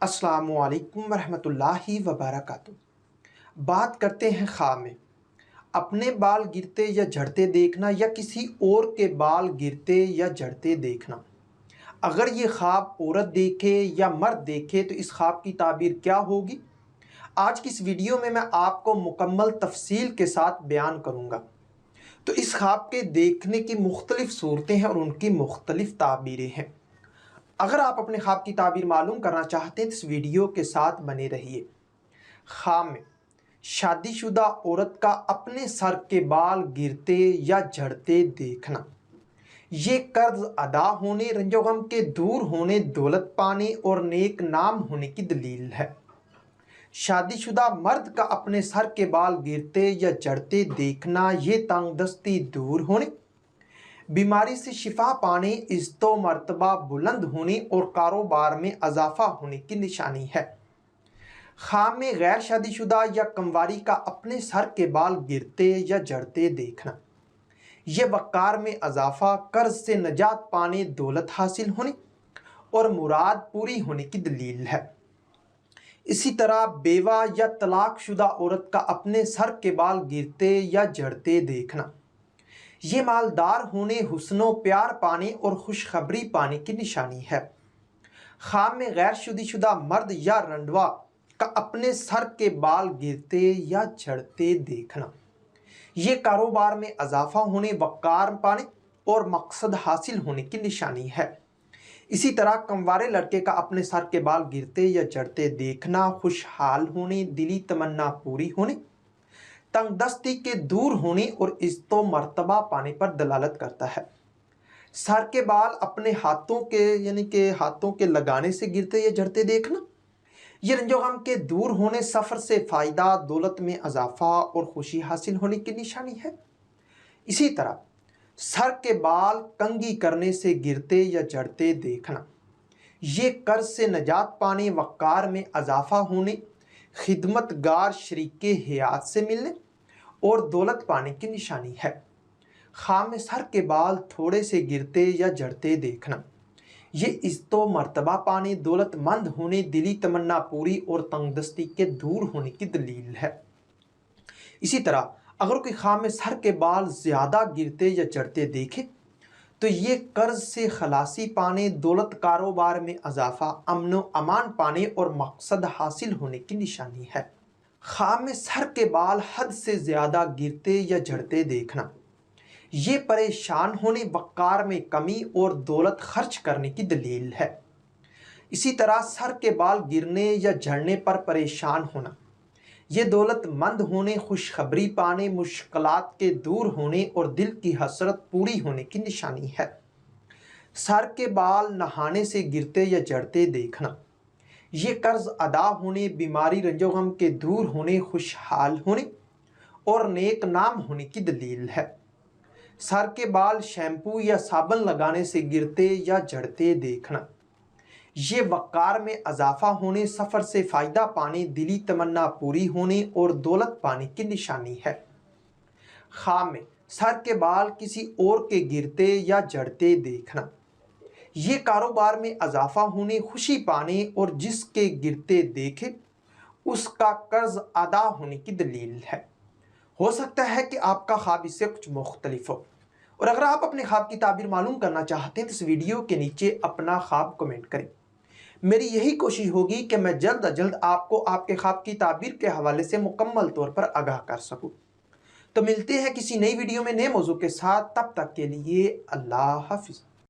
अस्सलाम वालेकुम रहमत ल्लाहि व बरकातुहू। बात करते हैं ख्वाब में। अपने बाल गिरते या झड़ते देखना या किसी और के बाल गिरते या झड़ते देखना। अगर ये ख्वाब औरत देखे या मर्द देखे तो इस ख्वाब की ताबीर क्या होगी? आज की इस वीडियो में मैं आपको मुकम्मल तफसील के साथ बयान करूँगा। तो इस ख्वाब के देखने की मुख्तलिफ़ सूरतें हैं और उनकी मुख्तलिफ़ ताबीरें हैं। अगर आप अपने ख्वाब की ताबीर मालूम करना चाहते हैं तो इस वीडियो के साथ बने रहिए। ख्वाब में शादीशुदा औरत का अपने सर के बाल गिरते या झड़ते देखना, ये कर्ज अदा होने, रंजो गम के दूर होने, दौलत पाने और नेक नाम होने की दलील है। शादीशुदा मर्द का अपने सर के बाल गिरते या झड़ते देखना, ये तंगदस्ती दूर होने, बीमारी से शिफा पाने, इज़्ज़ो मर्तबा बुलंद होने और कारोबार में इजाफा होने की निशानी है। ख्वाब में गैर शादीशुदा या कमवारी का अपने सर के बाल गिरते या झड़ते देखना, यह वक़ार में इजाफा, कर्ज से नजात पाने, दौलत हासिल होने और मुराद पूरी होने की दलील है। इसी तरह बेवा या तलाकशुदा औरत का अपने सर के बाल गिरते या झड़ते देखना, ये मालदार होने, हुस्नो प्यार पाने और खुशखबरी पाने की निशानी है। ख्वाब में गैर शादीशुदा मर्द या रंडवा का अपने सर के बाल गिरते या झड़ते देखना, ये कारोबार में इजाफा होने, वक़ार पाने और मकसद हासिल होने की निशानी है। इसी तरह कमवारे लड़के का अपने सर के बाल गिरते या झड़ते देखना, खुशहाल होने, दिली तमन्ना पूरी होने, तंगदस्ती के दूर होने और इज़्ज़ो मर्तबा पाने पर दलालत करता है। सर के बाल अपने हाथों के लगाने से गिरते या झड़ते देखना, ये रंजो गम के दूर होने, सफ़र से फ़ायदा, दौलत में इजाफा और खुशी हासिल होने की निशानी है। इसी तरह सर के बाल कंघी करने से गिरते या झड़ते देखना, ये कर्ज से नजात पाने, वक़ार में इजाफा होने, खिदमतगार शरीके हयात से मिलने और दौलत पाने की निशानी है। ख्वाब में सर के बाल थोड़े से गिरते या झड़ते देखना, ये इज़्ज़ो मर्तबा पाने, दौलतमंद होने, दिली तमन्ना पूरी और तंगदस्ती के दूर होने की दलील है। इसी तरह अगर कोई ख्वाब में सर के बाल ज़्यादा गिरते या झड़ते देखे तो ये कर्ज से खलासी पाने, दौलत कारोबार में इजाफा, अमन व अमान पाने और मकसद हासिल होने की निशानी है। ख्वाब में सर के बाल हद से ज़्यादा गिरते या झड़ते देखना, ये परेशान होने, वक़ार में कमी और दौलत खर्च करने की दलील है। इसी तरह सर के बाल गिरने या झड़ने पर परेशान होना, ये दौलतमंद होने, खुशखबरी पाने, मुश्किलात के दूर होने और दिल की हसरत पूरी होने की निशानी है। सर के बाल नहाने से गिरते या झड़ते देखना, ये कर्ज अदा होने, बीमारी रंजो गम के दूर होने, खुशहाल होने और नेक नाम होने की दलील है। सर के बाल शैम्पू या साबुन लगाने से गिरते या झड़ते देखना, ये वक़ार में इजाफा होने, सफ़र से फ़ायदा पाने, दिली तमन्ना पूरी होने और दौलत पाने की निशानी है। ख्वाब में सर के बाल किसी और के गिरते या झड़ते देखना, ये कारोबार में इजाफा होने, खुशी पाने और जिसके गिरते देखे उसका कर्ज अदा होने की दलील है। हो सकता है कि आपका ख्वाब इससे कुछ मुख्तलिफ हो। और अगर आप अपने ख्वाब की ताबीर मालूम करना चाहते हैं तो इस वीडियो के नीचे अपना ख्वाब कमेंट करें। मेरी यही कोशिश होगी कि मैं जल्द अज जल्द आपको आपके ख्वाब की ताबीर के हवाले से मुकम्मल तौर पर आगाह कर सकूं। तो मिलते हैं किसी नई वीडियो में नए मौजू के साथ, तब तक के लिए अल्लाह हाफिज़।